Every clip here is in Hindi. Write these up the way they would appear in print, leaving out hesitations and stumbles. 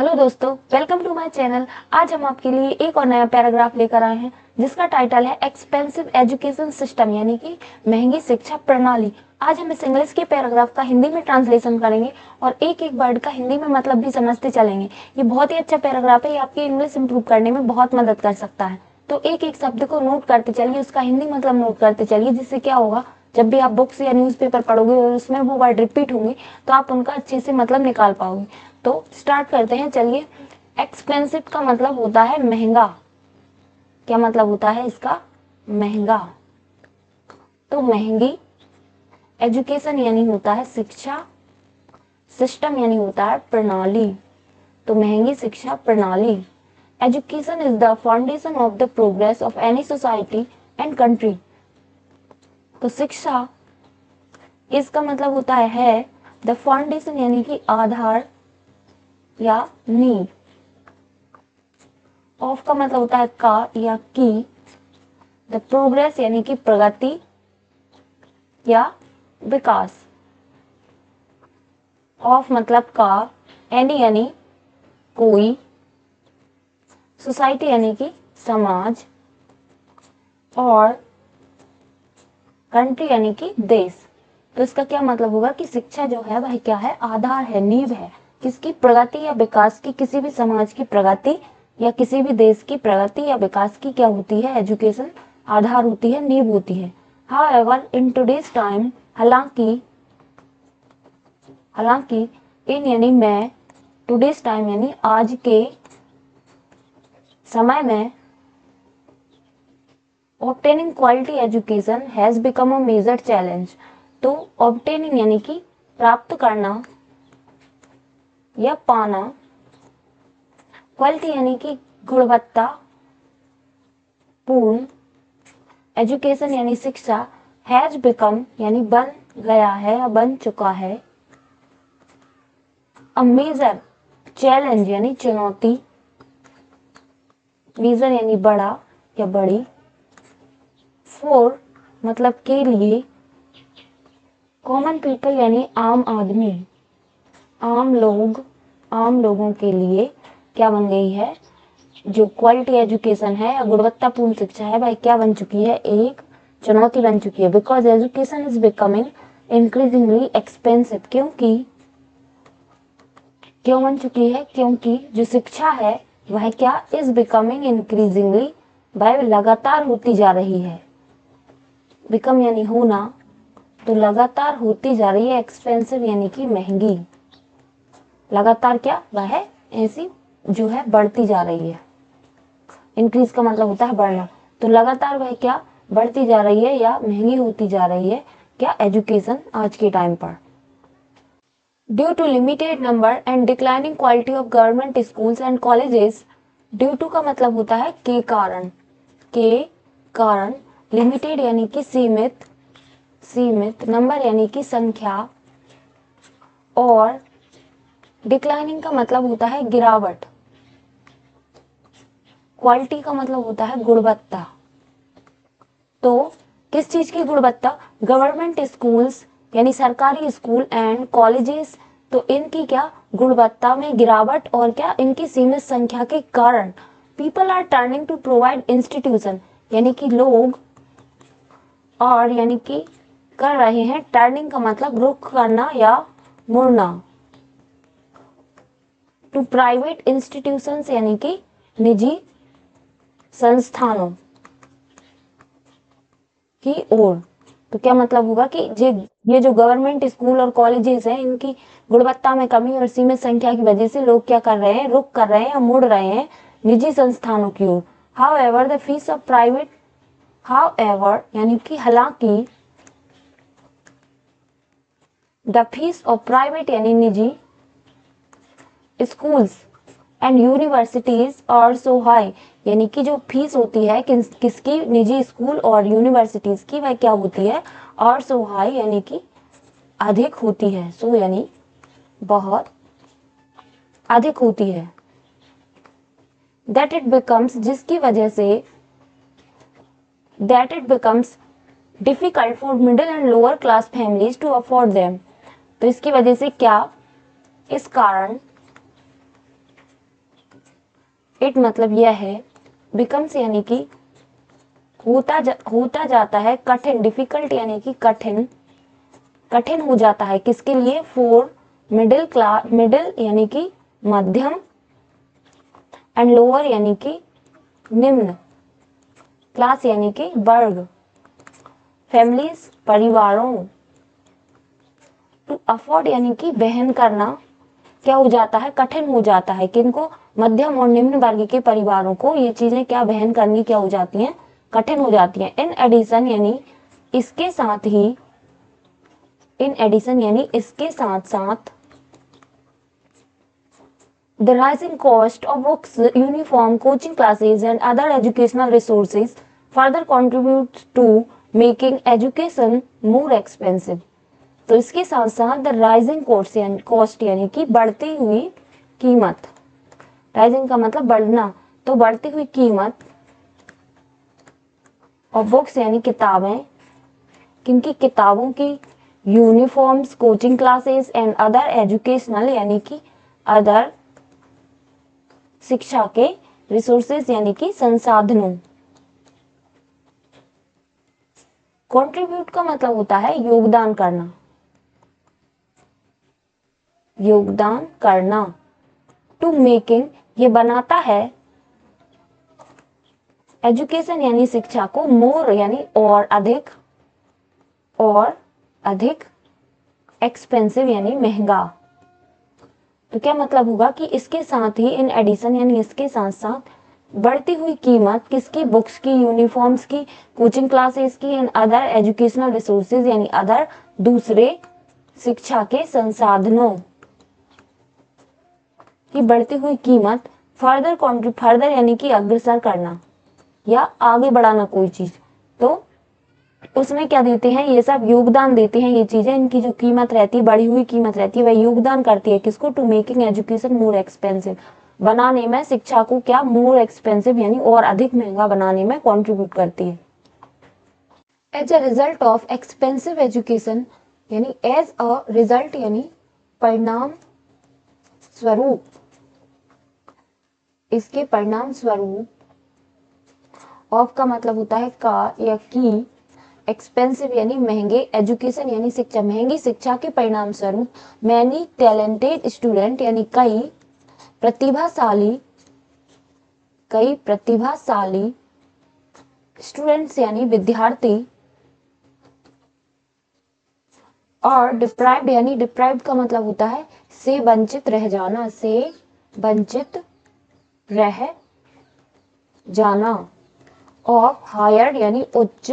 हेलो दोस्तों, वेलकम टू माय चैनल। आज हम आपके लिए एक और नया पैराग्राफ लेकर आए हैं जिसका टाइटल है एक्सपेंसिव एजुकेशन सिस्टम, यानी कि महंगी शिक्षा प्रणाली। आज हम इस इंग्लिश के पैराग्राफ का हिंदी में ट्रांसलेशन करेंगे और एक एक वर्ड का हिंदी में मतलब भी समझते चलेंगे। ये बहुत ही अच्छा पैराग्राफ है, ये आपकी इंग्लिश इंप्रूव करने में बहुत मदद कर सकता है। तो एक एक शब्द को नोट करते चलिए, उसका हिंदी मतलब नोट करते चलिए, जिससे क्या होगा, जब भी आप बुक्स या न्यूज़पेपर पढ़ोगे और उसमें वो वर्ड रिपीट होंगे तो आप उनका अच्छे से मतलब निकाल पाओगे। तो स्टार्ट करते हैं, चलिए। एक्सपेंसिव का मतलब होता है महंगा। क्या मतलब होता है इसका? महंगा। तो महंगी। एजुकेशन यानी होता है शिक्षा। सिस्टम यानी होता है प्रणाली। तो महंगी शिक्षा प्रणाली। Education is the foundation of the progress of any society and country. तो शिक्षा, इसका मतलब होता है द फाउंडेशन यानी कि आधार या नींव। ऑफ का मतलब होता है का या की। द प्रोग्रेस यानी कि प्रगति या विकास। ऑफ मतलब का। एनी यानी कोई। सोसाइटी यानी कि समाज। और कंट्री यानी कि देश। तो इसका क्या मतलब होगा कि शिक्षा जो है वह क्या है? आधार है, नींव है। किसकी? प्रगति या विकास की। किसी भी समाज की प्रगति या किसी भी देश की प्रगति या विकास की क्या होती है? एजुकेशन आधार होती है, नींव होती है। However, in today's time, हालांकि इन यानी में, today's time यानी आज के समय में, obtaining quality education has become a major challenge। तो obtaining यानी कि प्राप्त करना या पाना, क्वालिटी यानी कि गुणवत्ता पूर्ण, एजुकेशन यानी शिक्षा, हैज बिकम यानी बन गया है या बन चुका है, अ मेजर चैलेंज यानी चुनौती, मेजर यानी बड़ा या बड़ी, फॉर मतलब के लिए, कॉमन पीपल यानी आम आदमी, आम लोग, आम लोगों के लिए क्या बन गई है? जो क्वालिटी एजुकेशन है या गुणवत्तापूर्ण शिक्षा है वह क्या बन चुकी है? एक चुनौती बन चुकी है। Because education is becoming increasingly expensive. क्यों बन चुकी है? क्योंकि जो शिक्षा है वह क्या? इज बिकमिंग इंक्रीजिंगली, वह लगातार होती जा रही है। बिकम यानी होना, तो लगातार होती जा रही है। एक्सपेंसिव यानी कि महंगी। लगातार क्या? वह ऐसी जो है बढ़ती जा रही है। इंक्रीज का मतलब होता है बढ़ना। तो लगातार वह क्या? बढ़ती जा रही है या महंगी होती जा रही है। क्या? एजुकेशन आज के टाइम पर। Due to limited number and declining quality of government schools and colleges. Due to का मतलब होता है के कारण। के कारण। लिमिटेड यानी कि सीमित। नंबर यानी कि संख्या। और डिक्लाइनिंग का मतलब होता है गिरावट। क्वालिटी का मतलब होता है गुणवत्ता। तो किस चीज की गुणवत्ता? गवर्नमेंट स्कूल्स यानी सरकारी स्कूल एंड कॉलेजेस, तो इनकी क्या? गुणवत्ता में गिरावट और क्या? इनकी सीमित संख्या के कारण। People are turning to provide institution, यानी कि लोग, और यानी कि कर रहे हैं। टर्निंग का मतलब रुख करना या मुड़ना। टू प्राइवेट इंस्टीट्यूशंस यानी कि निजी संस्थानों की ओर। तो क्या मतलब होगा कि ये जो गवर्नमेंट स्कूल और कॉलेजेस हैं इनकी गुणवत्ता में कमी और सीमित संख्या की वजह से लोग क्या कर रहे हैं? रुख कर रहे हैं या मुड़ रहे हैं निजी संस्थानों की ओर। However the fees of private, however यानी कि हालांकि, द फीस ऑफ प्राइवेट यानी निजी स्कूल्स एंड यूनिवर्सिटीज और सो हाई, यानी कि जो फीस होती है किसकी? निजी स्कूल और यूनिवर्सिटीज की, वह क्या होती है? और सो हाई यानी कि अधिक होती है। सो यानी बहुत अधिक होती है। दैट इट बिकम्स, जिसकी वजह से, that it becomes difficult for middle and lower class families to afford them. तो इसकी वजह से क्या? इस कारण इट मतलब यह है, बिकम्स यानी कि होता जाता है, कठिन, डिफिकल्ट यानी कि कठिन हो जाता है, किसके लिए, फॉर मिडिल यानी कि मध्यम, एंड लोअर यानी कि निम्न, क्लास यानी कि वर्ग, फैमिलीज परिवारों, टू अफोर्ड यानी कि वहन करना क्या हो जाता है, कठिन हो जाता है, किनको, मध्यम और निम्न वर्ग के परिवारों को ये चीजें क्या वहन करनी क्या हो जाती हैं, कठिन हो जाती हैं। इन एडिशन यानी इसके साथ ही, इन एडिशन यानी इसके साथ साथ, the rising cost of books, uniform, coaching classes and other educational resources further contribute to making education more expensive. तो इसके साथ साथ द राइजिंग कॉस्ट यानी कि बढ़ती हुई कीमत, राइजिंग का मतलब बढ़ना, तो बढ़ती हुई कीमत, और बुक्स यानी किताबें, किनकी, किताबों की, uniforms, coaching classes and other educational यानी कि अदर शिक्षा के रिसोर्सेज यानी कि संसाधनों। कंट्रीब्यूट का मतलब होता है योगदान करना, योगदान करना, टू मेकिंग ये बनाता है, एजुकेशन यानी शिक्षा को, मोर यानी और अधिक, एक्सपेंसिव यानी महंगा। तो क्या मतलब होगा कि इसके साथ ही, इन एडिशन यानी इसके साथ साथ बढ़ती हुई कीमत किसकी, बुक्स की, यूनिफॉर्म्स की, कोचिंग क्लासेस की, एंड अदर एजुकेशनल रिसोर्सेज यानी अदर दूसरे शिक्षा के संसाधनों की बढ़ती हुई कीमत, फर्दर यानी कि अग्रसर करना या आगे बढ़ाना कोई चीज, तो उसमें क्या देते हैं, ये सब योगदान देते हैं, ये चीजें, इनकी जो कीमत रहती है, बढ़ी हुई कीमत रहती है, वह योगदान करती है किसको, to making education more expensive, बनाने में शिक्षा को क्या, मोर एक्सपेंसिव यानी और अधिक महंगा बनाने में कंट्रीब्यूट करती है। As a result of expensive education यानी एज अ रिजल्ट यानी परिणाम स्वरूप, इसके परिणाम स्वरूप, ऑफ का मतलब होता है का या की, एक्सपेंसिव यानी महंगे, एजुकेशन यानी शिक्षा, महंगी शिक्षा के परिणाम स्वरूप, मैनी टैलेंटेड स्टूडेंट यानी कई प्रतिभाशाली स्टूडेंट्स यानी विद्यार्थी, और डिप्राइव्ड यानी, डिप्राइव्ड का मतलब होता है से वंचित रह जाना, से वंचित रह जाना, ऑफ हायर यानी उच्च,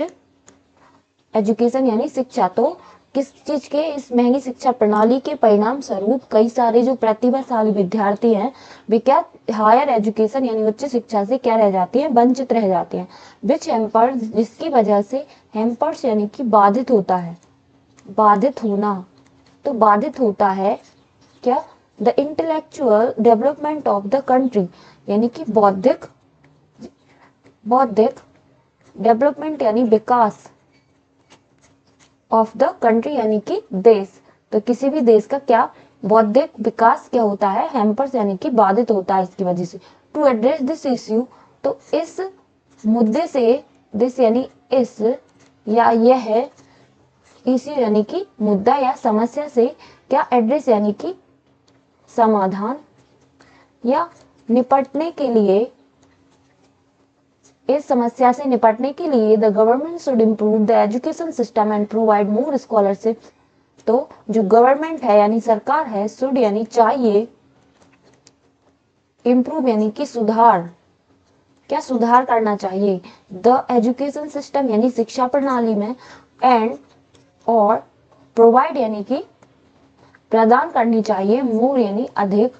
एजुकेशन यानी शिक्षा। तो किस चीज के, इस महंगी शिक्षा प्रणाली के परिणाम स्वरूप कई सारे जो प्रतिभाशाली विद्यार्थी हैं वे क्या, हायर एजुकेशन यानी उच्च शिक्षा से क्या रह जाती हैं, वंचित रह जाते हैं। विच हैम्पर्स जिसकी वजह से, हैम्पर्स यानी कि बाधित होता है, बाधित होना, तो बाधित होता है क्या, the intellectual development of the country यानी कि बौद्धिक डेवलपमेंट यानी विकास, ऑफ द कंट्री यानी कि देश, तो किसी भी देश का क्या, बौद्धिक विकास क्या होता है, हैम्पर्स यानी कि बाधित होता है इसकी वजह से। टू एड्रेस दिस इश्यू, तो इस मुद्दे से, दिस यानी इस, या यह, इश्यू यानी कि मुद्दा या समस्या से, क्या, एड्रेस यानी कि समाधान, या निपटने के लिए, इस समस्या से निपटने के लिए the government should improve the education system and provide more scholarship. तो जो गवर्नमेंट है यानी सरकार है, शुड यानी चाहिए, इम्प्रूव यानी कि सुधार, क्या सुधार करना चाहिए, द एजुकेशन सिस्टम यानी शिक्षा प्रणाली में, एंड और प्रोवाइड यानी कि प्रदान करनी चाहिए, मोर यानी अधिक,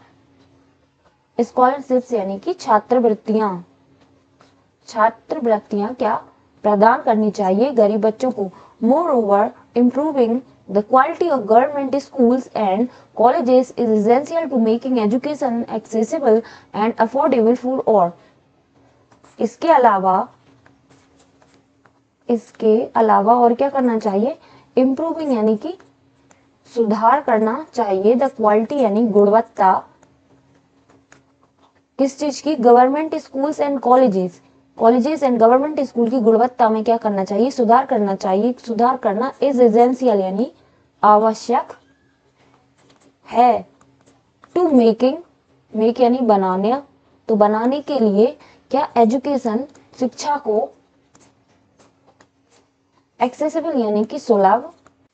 स्कॉलरशिप्स यानी कि छात्रवृत्तियां क्या प्रदान करनी चाहिए गरीब बच्चों को। Moreover improving the quality of government schools and colleges is essential to making education accessible and affordable for all. इसके अलावा और क्या करना चाहिए, इम्प्रूविंग यानी कि सुधार करना चाहिए, द क्वालिटी यानी गुणवत्ता किस चीज की? Government schools and colleges and government school की गुणवत्ता में क्या करना चाहिए? सुधार करना चाहिए। सुधार करना इज एसेंशियल यानी आवश्यक है। टू मेक यानी बनाने, तो बनाने के लिए क्या? एजुकेशन शिक्षा को, एक्सेसिबल यानी कि सुलभ,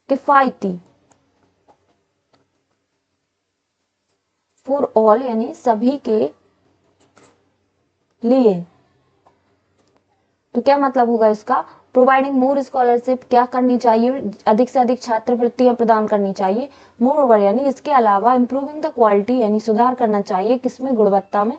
किफायती, फॉर ऑल यानी सभी के लिए। तो क्या मतलब होगा इसका? प्रोवाइडिंग मोर स्कॉलरशिप, क्या करनी चाहिए? अधिक से अधिक छात्रवृत्तियां प्रदान करनी चाहिए। मोर ओवर यानी इसके अलावा इम्प्रूविंग द क्वालिटी यानी सुधार करना चाहिए, किसमें? गुणवत्ता में।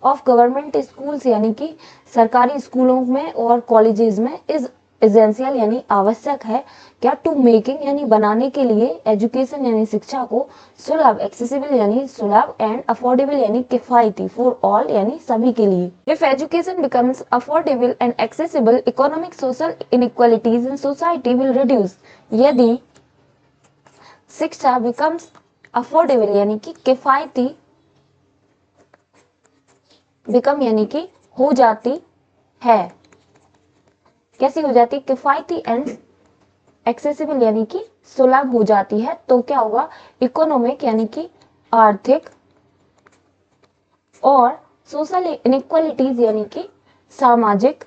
ऑफ गवर्नमेंट स्कूल्स यानी कि सरकारी स्कूलों में और कॉलेजेस में। इज एसेंशियल यानी आवश्यक है। क्या? टू मेकिंग यानी बनाने के लिए, एजुकेशन यानी शिक्षा को, सुलभ एक्सेसिबल यानी सुलभ, एंड अफोर्डेबल यानी किफायती, फॉर ऑल यानी सभी के लिए। If education becomes affordable and accessible, economic social inequalities in society will reduce. यदि शिक्षा बिकम्स अफोर्डेबल यानी कि किफायती, बिकम यानी कि हो जाती है, कैसी हो जाती? किफायती, एंड एक्सेसिबल यानी कि सुलभ हो जाती है, तो क्या होगा? इकोनॉमिक यानी कि आर्थिक, और सोशल इनइक्वालिटीज यानी कि सामाजिक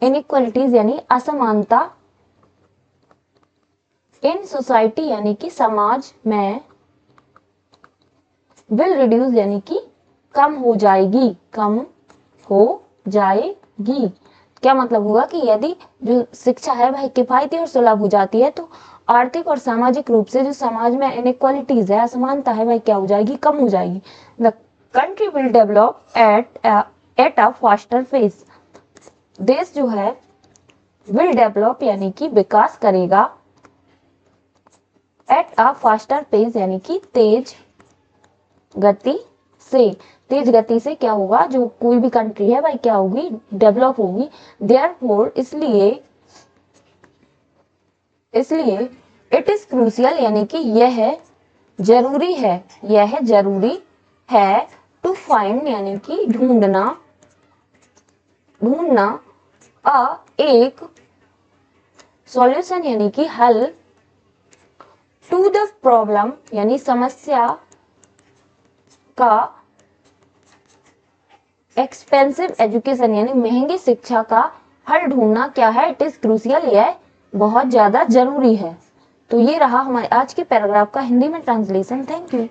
इनइक्वालिटीज यानी असमानता, इन सोसाइटी यानी कि समाज में, विल रिड्यूस यानी कि कम हो जाएगी, कम हो जाएगी। क्या मतलब होगा कि यदि जो शिक्षा है भाई किफायती और सुलभ हो जाती है, तो आर्थिक और सामाजिक रूप से जो समाज में इनइक्वालिटीज है, असमानता है भाई, क्या हो जाएगी? कम हो जाएगी। The country will develop at a faster pace. देश जो है विल डेवलप यानी कि विकास करेगा, एट अ फास्टर पेस यानी कि तेज गति से। तेज गति से क्या होगा? जो कोई भी कंट्री है भाई क्या होगी? डेवलप होगी। देयरफॉर इसलिए इट इज क्रूशियल यानी कि यह जरूरी है, यह जरूरी है। टू फाइंड यानी कि ढूंढना, एक सॉल्यूशन यानी कि हल, टू द प्रॉब्लम यानी समस्या का, एक्सपेंसिव एजुकेशन यानी महंगी शिक्षा का हल ढूंढना क्या है? इट इज क्रूशियल, यह बहुत ज्यादा जरूरी है। तो ये रहा हमारे आज के पैराग्राफ का हिंदी में ट्रांसलेशन। Thank you.